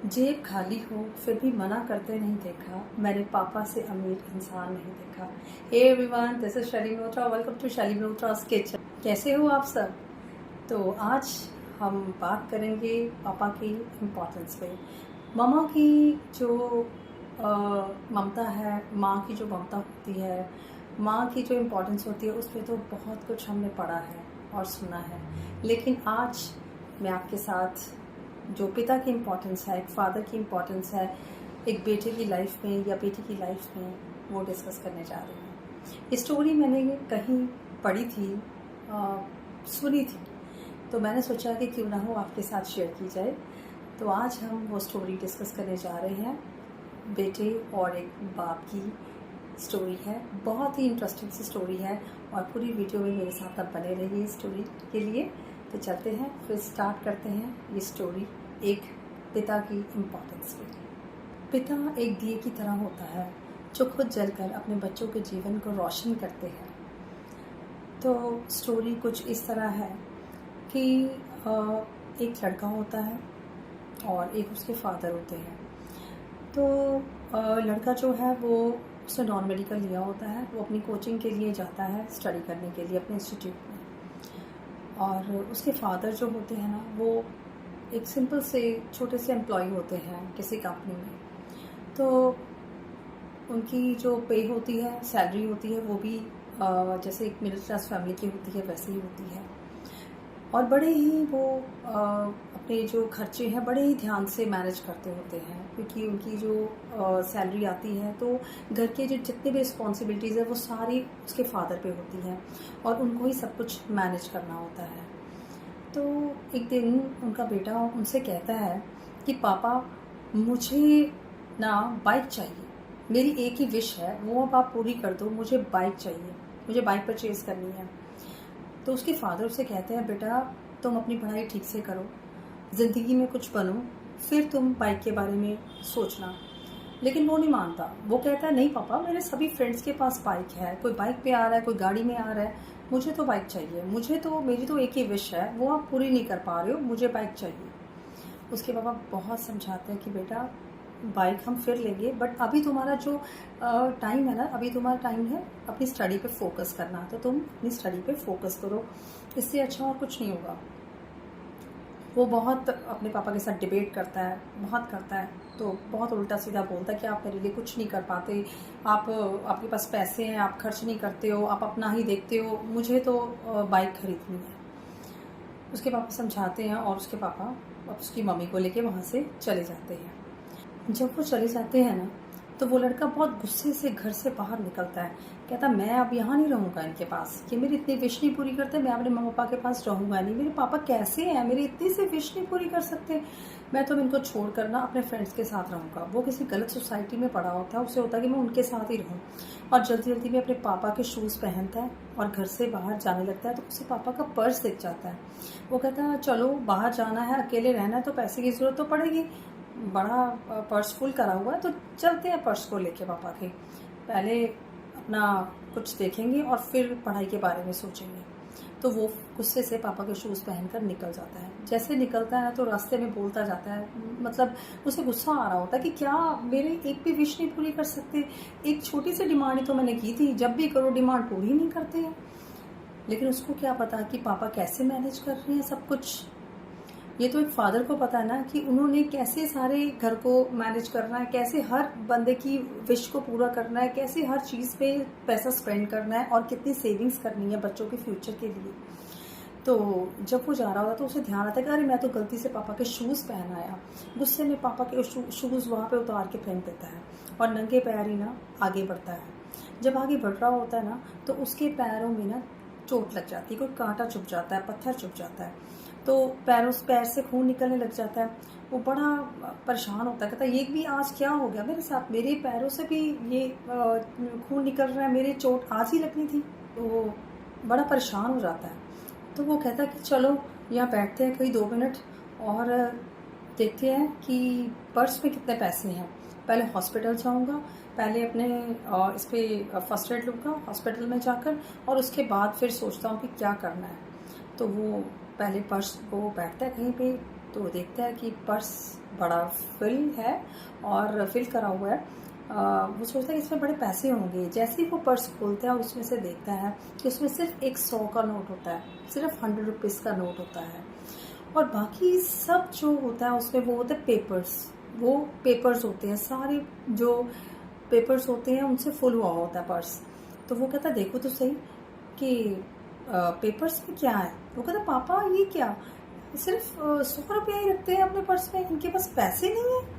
जेब खाली हो फिर भी मना करते नहीं देखा, मैंने पापा से अमीर इंसान नहीं देखा। हे एवरीवन, दिस इज शैली मल्होत्रा, वेलकम टू शैली मल्होत्रा's किचन। कैसे हो आप सब? तो आज हम बात करेंगे पापा की इम्पोर्टेंस पे। ममा की जो ममता है, माँ की जो ममता होती है, माँ की जो इम्पोर्टेंस होती है, उस पर तो बहुत कुछ हमने पढ़ा है और सुना है। लेकिन आज मैं आपके साथ जो पिता की इम्पोर्टेंस है, एक फादर की इम्पोर्टेंस है एक बेटे की लाइफ में या बेटी की लाइफ में, वो डिस्कस करने जा रही हूँ। ये स्टोरी मैंने कहीं पढ़ी थी, सुनी थी, तो मैंने सोचा कि क्यों ना हो आपके साथ शेयर की जाए। तो आज हम वो स्टोरी डिस्कस करने जा रहे हैं। बेटे और एक बाप की स्टोरी है, बहुत ही इंटरेस्टिंग सी स्टोरी है और पूरी वीडियो में मेरे साथ आप बने रहिए इस स्टोरी के लिए। तो चलते हैं, फिर स्टार्ट करते हैं ये स्टोरी एक पिता की इम्पोर्टेंस पे। पिता एक दिए की तरह होता है जो खुद जलकर अपने बच्चों के जीवन को रोशन करते हैं। तो स्टोरी कुछ इस तरह है कि एक लड़का होता है और एक उसके फादर होते हैं। तो लड़का जो है वो उसने नॉन मेडिकल लिया होता है, वो अपनी कोचिंग के लिए जाता है स्टडी करने के लिए अपने इंस्टीट्यूट में। और उसके फादर जो होते हैं ना, वो एक सिंपल से छोटे से एम्प्लॉय होते हैं किसी कंपनी में। तो उनकी जो पे होती है, सैलरी होती है, वो भी जैसे एक मिडिल क्लास फैमिली की होती है वैसे ही होती है। और बड़े ही वो अपने जो खर्चे हैं बड़े ही ध्यान से मैनेज करते होते हैं, क्योंकि उनकी जो सैलरी आती है तो घर के जो जितनी भी रिस्पॉन्सिबिलिटीज़ है वो सारी उसके फादर पे होती हैं और उनको ही सब कुछ मैनेज करना होता है। तो एक दिन उनका बेटा उनसे कहता है कि पापा, मुझे ना बाइक चाहिए, मेरी एक ही विश है, वो अब आप पूरी कर दो, मुझे बाइक चाहिए, मुझे बाइक परचेज़ करनी है। तो उसके फादर उसे कहते हैं, बेटा तुम अपनी पढ़ाई ठीक से करो, ज़िंदगी में कुछ बनो, फिर तुम बाइक के बारे में सोचना। लेकिन वो नहीं मानता। वो कहता है, नहीं पापा, मेरे सभी फ्रेंड्स के पास बाइक है, कोई बाइक पे आ रहा है, कोई गाड़ी में आ रहा है, मुझे तो बाइक चाहिए, मेरी तो एक ही विश है, वो आप पूरी नहीं कर पा रहे हो, मुझे बाइक चाहिए। उसके पापा बहुत समझाते हैं कि बेटा बाइक हम फिर लेंगे, बट अभी तुम्हारा जो टाइम है ना, अभी तुम्हारा टाइम है अपनी स्टडी पे फोकस करना, तो तुम अपनी स्टडी पे फोकस करो, इससे अच्छा और कुछ नहीं होगा। वो बहुत अपने पापा के साथ डिबेट करता है, बहुत करता है, तो बहुत उल्टा सीधा बोलता है कि आप मेरे लिए कुछ नहीं कर पाते, आपके पास पैसे हैं, आप खर्च नहीं करते हो, आप अपना ही देखते हो, मुझे तो बाइक खरीदनी है। उसके पापा समझाते हैं और उसके पापा उसकी मम्मी को लेके वहाँ से चले जाते हैं। जब वो चले जाते हैं ना, तो वो लड़का बहुत गुस्से से घर से बाहर निकलता है, कहता मैं अब यहाँ नहीं रहूँगा इनके पास, ये मेरी इतनी विश नहीं पूरी करते, मैं अपने मम्मी पापा के पास रहूँगा नहीं, मेरे पापा कैसे हैं, मेरी इतनी सी विश नहीं पूरी कर सकते, मैं तो इनको छोड़ कर ना अपने फ्रेंड्स के साथ रहूँगा। वो किसी गलत सोसाइटी में पड़ा होता है, उसे होता है कि मैं उनके साथ ही रहूँ। और जल्दी जल्दी में अपने पापा के शूज़ पहनता है और घर से बाहर जाने लगता है। तो उसे पापा का पर्स दिख जाता है। वो कहता है, चलो बाहर जाना है, अकेले रहना है, तो पैसे की ज़रूरत तो पड़ेगी, बड़ा पर्स फुल करा हुआ है, तो चलते हैं पर्स को लेके पापा के, पहले अपना कुछ देखेंगे और फिर पढ़ाई के बारे में सोचेंगे। तो वो गुस्से से पापा के शूज़ पहनकर निकल जाता है। जैसे निकलता है तो रास्ते में बोलता जाता है, मतलब उसे गुस्सा आ रहा होता है कि क्या मेरे एक भी विश नहीं पूरी कर सकते, एक छोटी सी डिमांड ही तो मैंने की थी, जब भी करो डिमांड पूरी नहीं करते हैं। लेकिन उसको क्या पता कि पापा कैसे मैनेज कर रहे हैं सब कुछ। ये तो एक फादर को पता है ना कि उन्होंने कैसे सारे घर को मैनेज करना है, कैसे हर बंदे की विश को पूरा करना है, कैसे हर चीज़ पे पैसा स्पेंड करना है और कितनी सेविंग्स करनी है बच्चों के फ्यूचर के लिए। तो जब वो जा रहा होता तो उसे ध्यान आता है कि अरे मैं तो गलती से पापा के शूज़ पहन आया। गुस्से में पापा के शूज़ वहाँ पे उतार के फेंक देता है और नंगे पैर ही ना आगे बढ़ता है। जब आगे बढ़ रहा होता है ना, तो उसके पैरों में ना चोट लग जाती है, कोई कांटा चुभ जाता है, पत्थर चुभ जाता है, तो पैर से खून निकलने लग जाता है। वो बड़ा परेशान होता है, कहता है ये भी आज क्या हो गया मेरे साथ, मेरे पैरों से भी ये खून निकल रहा है, मेरे चोट आज ही लगनी थी। तो वो बड़ा परेशान हो जाता है। तो वो कहता है कि चलो यहाँ बैठते हैं कहीं 2 मिनट और देखते हैं कि पर्स में कितने पैसे हैं, पहले हॉस्पिटल जाऊँगा, पहले अपने इस पर फर्स्ट एड लूँगा हॉस्पिटल में जाकर, और उसके बाद फिर सोचता हूँ कि क्या करना है। तो वो पहले पर्स को बैठता है कहीं पे तो वो देखता है कि पर्स बड़ा फिल है और फिल करा हुआ है। वो सोचता है कि इसमें बड़े पैसे होंगे। जैसे ही वो पर्स खोलता है और उसमें से देखता है कि उसमें सिर्फ एक 100 का नोट होता है, सिर्फ 100 रुपीज़ का नोट होता है, और बाकी सब जो होता है उसमें वो होता है पेपर्स। वो पेपर्स होते हैं, सारे जो पेपर्स होते हैं उनसे फुल हुआ होता है पर्स। तो वो कहता है देखो तो सही कि पेपर्स में क्या है। वो कहता है पापा ये क्या, सिर्फ 100 रुपया ही रखते हैं अपने पर्स में, इनके पास पैसे नहीं है,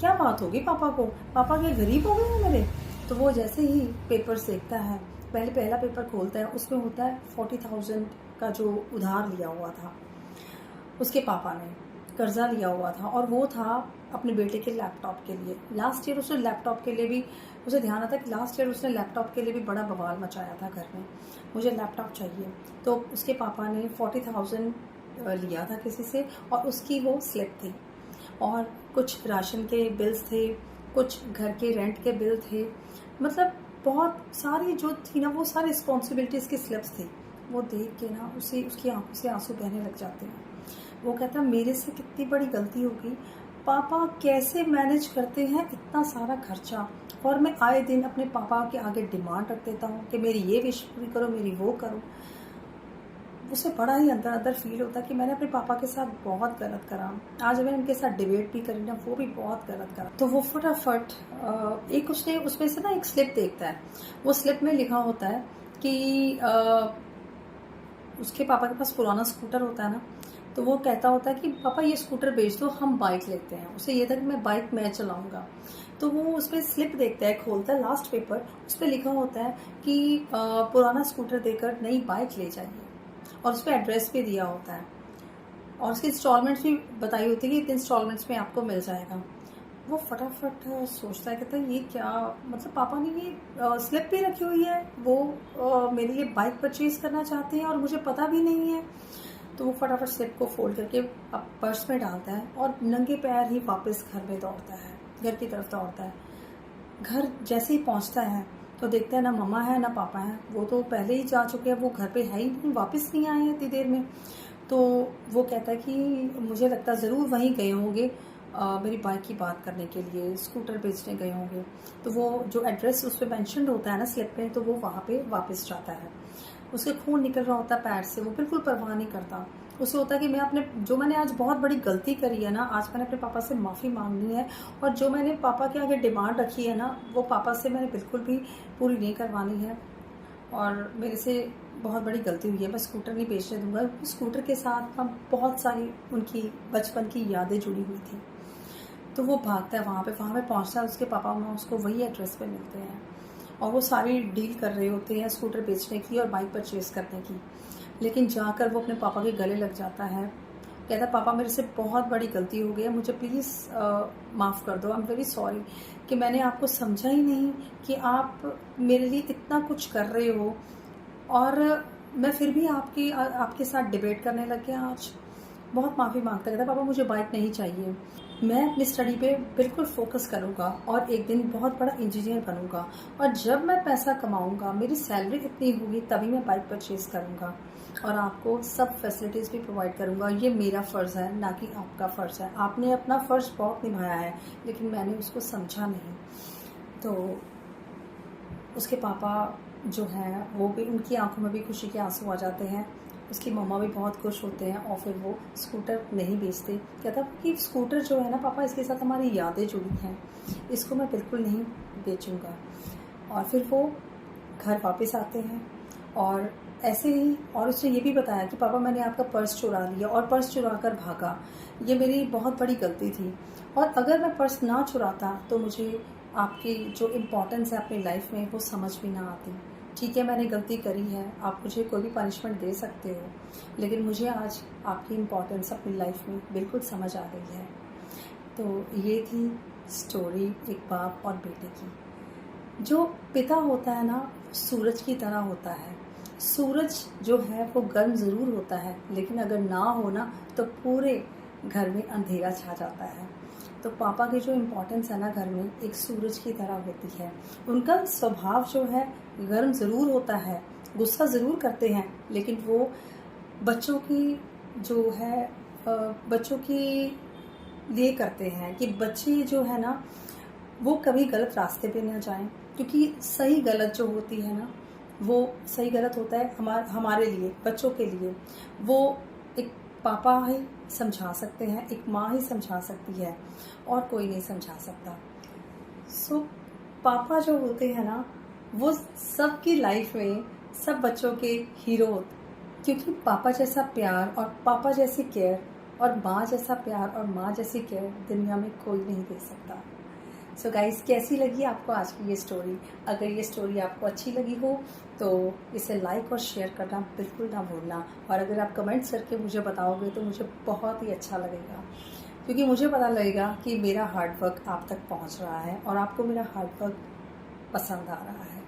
क्या बात होगी पापा को, पापा के गरीब हो गए हैं मेरे। तो वो जैसे ही पेपर्स देखता है, पहला पेपर खोलता है, उसमें होता है 40,000 का जो उधार लिया हुआ था उसके पापा ने, कर्जा लिया हुआ था, और वो था अपने बेटे के लैपटॉप के लिए। लास्ट ईयर उसने लैपटॉप के लिए भी, उसे ध्यान आता है कि लास्ट ईयर उसने लैपटॉप के लिए भी बड़ा बवाल मचाया था घर में, मुझे लैपटॉप चाहिए। तो उसके पापा ने 40,000 लिया था किसी से, और उसकी वो स्लिप थी, और कुछ राशन के बिल्स थे, कुछ घर के रेंट के बिल थे, मतलब बहुत सारी जो थी ना वो सारी रिस्पॉन्सिबिलिटीज़ की स्लिप्स थी। वो देख के ना उसकी आंखों से आंसू बहने लग जाते हैं। वो कहता मेरे से कितनी बड़ी गलती होगी, पापा कैसे मैनेज करते हैं इतना सारा खर्चा, और मैं आए दिन अपने पापा के आगे डिमांड रख देता हूँ कि मेरी ये विश पूरी करो, मेरी वो करो। उसे बड़ा ही अंदर अंदर फील होता है कि मैंने अपने पापा के साथ बहुत गलत करा। आज मैंने उनके साथ डिबेट भी करी ना, वो भी बहुत गलत करा। तो वो फटाफट एक उसने उसमें से ना एक स्लिप देखता है। वो स्लिप में लिखा होता है कि उसके पापा के पास पुराना स्कूटर होता है ना, तो वो कहता होता है कि पापा ये स्कूटर बेच दो, हम बाइक लेते हैं। उसे ये था कि मैं बाइक मैं चलाऊंगा। तो वो उसमें स्लिप देखता है, खोलता है लास्ट पेपर, उस पर लिखा होता है कि पुराना स्कूटर देकर नई बाइक ले जाइए, और उस पर एड्रेस भी दिया होता है, और उसकी इंस्टॉलमेंट्स भी बताई होती है कि इतने इंस्टॉलमेंट्स में आपको मिल जाएगा। वो फटाफट सोचता है, कहता है ये क्या, मतलब पापा ने ये स्लिप भी रखी हुई है, वो मेरे लिए बाइक परचेज करना चाहते हैं और मुझे पता भी नहीं है। तो वो फटाफट स्लिप को फोल्ड करके पर्स में डालता है और नंगे पैर ही वापस घर में दौड़ता है, घर की तरफ दौड़ता है। घर जैसे ही पहुंचता है तो देखता है ना मम्मा है ना पापा है, वो तो पहले ही जा चुके हैं, वो घर पे है ही नहीं, वापस नहीं आए हैं इतनी देर में। तो वो कहता है कि मुझे लगता है ज़रूर वहीं गए होंगे, मेरी बाइक की बात करने के लिए, स्कूटर बेचने गए होंगे। तो वो जो एड्रेस उस पर मैंशन होता है ना स्लिप पे, तो वो वहाँ पे वापस जाता है। उसके खून निकल रहा होता है पैर से, वो बिल्कुल परवाह नहीं करता। उसे होता है कि मैंने आज बहुत बड़ी गलती करी है ना, आज मैंने अपने पापा से माफ़ी मांगनी है, और जो मैंने पापा के आगे डिमांड रखी है ना, वो पापा से मैंने बिल्कुल भी पूरी नहीं करवानी है, और मेरे से बहुत बड़ी गलती हुई है, मैं स्कूटर नहीं बेचने दूंगा। स्कूटर के साथ हम बहुत सारी उनकी बचपन की यादें जुड़ी हुई थी। तो वो भागता है वहाँ पे पहुँचता है, उसके पापा माँ उसको वही एड्रेस पे मिलते हैं, और वो सारी डील कर रहे होते हैं स्कूटर बेचने की और बाइक परचेज करने की। लेकिन जाकर वो अपने पापा के गले लग जाता है, कहता है पापा मेरे से बहुत बड़ी गलती हो गई है, मुझे प्लीज़ माफ़ कर दो, आई एम वेरी सॉरी कि मैंने आपको समझा ही नहीं कि आप मेरे लिए इतना कुछ कर रहे हो, और मैं फिर भी आपके साथ डिबेट करने लग गया आज। बहुत माफ़ी मांगता, कहता पापा मुझे बाइक नहीं चाहिए, मैं अपनी स्टडी पे बिल्कुल फोकस करूँगा और एक दिन बहुत बड़ा इंजीनियर बनूँगा, और जब मैं पैसा कमाऊँगा, मेरी सैलरी इतनी होगी, तभी मैं बाइक परचेज़ करूँगा और आपको सब फैसिलिटीज़ भी प्रोवाइड करूँगा। ये मेरा फ़र्ज़ है, ना कि आपका फ़र्ज़ है। आपने अपना फ़र्ज़ बहुत निभाया है, लेकिन मैंने उसको समझा नहीं। तो उसके पापा जो हैं वो भी, उनकी आंखों में भी खुशी के आंसू आ जाते हैं। उसकी मम्मा भी बहुत खुश होते हैं, और फिर वो स्कूटर नहीं बेचते। कहता कि स्कूटर जो है ना पापा, इसके साथ हमारी यादें जुड़ी हैं, इसको मैं बिल्कुल नहीं बेचूंगा। और फिर वो घर वापस आते हैं, और ऐसे ही, और उसने ये भी बताया कि पापा मैंने आपका पर्स चुरा लिया और पर्स चुरा कर भागा, ये मेरी बहुत बड़ी गलती थी, और अगर मैं पर्स ना चुराता तो मुझे आपकी जो इम्पोर्टेंस है अपनी लाइफ में वो समझ भी ना आती। ठीक है मैंने गलती करी है, आप मुझे कोई भी पनिशमेंट दे सकते हो, लेकिन मुझे आज आपकी इम्पोर्टेंस अपनी लाइफ में बिल्कुल समझ आ गई है। तो ये थी स्टोरी एक बाप और बेटे की। जो पिता होता है ना, सूरज की तरह होता है। सूरज जो है वो गर्म ज़रूर होता है, लेकिन अगर ना हो ना तो पूरे घर में अंधेरा छा जाता है। तो पापा की जो इम्पोर्टेंस है ना घर में, एक सूरज की तरह होती है। उनका स्वभाव जो है गर्म ज़रूर होता है, गुस्सा ज़रूर करते हैं, लेकिन वो बच्चों की जो है बच्चों की लिए करते हैं कि बच्चे जो है ना वो कभी गलत रास्ते पे ना जाएं, क्योंकि सही गलत जो होती है ना, वो सही गलत होता है हमारे लिए, बच्चों के लिए वो एक पापा ही समझा सकते हैं, एक माँ ही समझा सकती है, और कोई नहीं समझा सकता। सो पापा जो होते हैं ना वो सबकी लाइफ में सब बच्चों के हीरो होते, क्योंकि पापा जैसा प्यार और पापा जैसी केयर और माँ जैसा प्यार और माँ जैसी केयर दुनिया में कोई नहीं दे सकता। सो गाइस, कैसी लगी आपको आज की ये स्टोरी? अगर ये स्टोरी आपको अच्छी लगी हो तो इसे लाइक और शेयर करना बिल्कुल ना भूलना, और अगर आप कमेंट्स करके मुझे बताओगे तो मुझे बहुत ही अच्छा लगेगा, क्योंकि मुझे पता लगेगा कि मेरा हार्ड वर्क आप तक पहुंच रहा है और आपको मेरा हार्ड वर्क पसंद आ रहा है।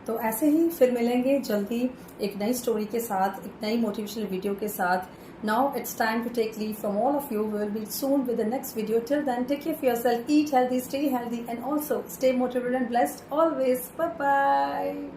तो ऐसे ही फिर मिलेंगे जल्दी एक नई स्टोरी के साथ, एक नई मोटिवेशनल वीडियो के साथ। Now it's time to take leave from all of you. We will be soon with the next video. Till then, take care of yourself, eat healthy, stay healthy, and also stay motivated and blessed always. Bye bye.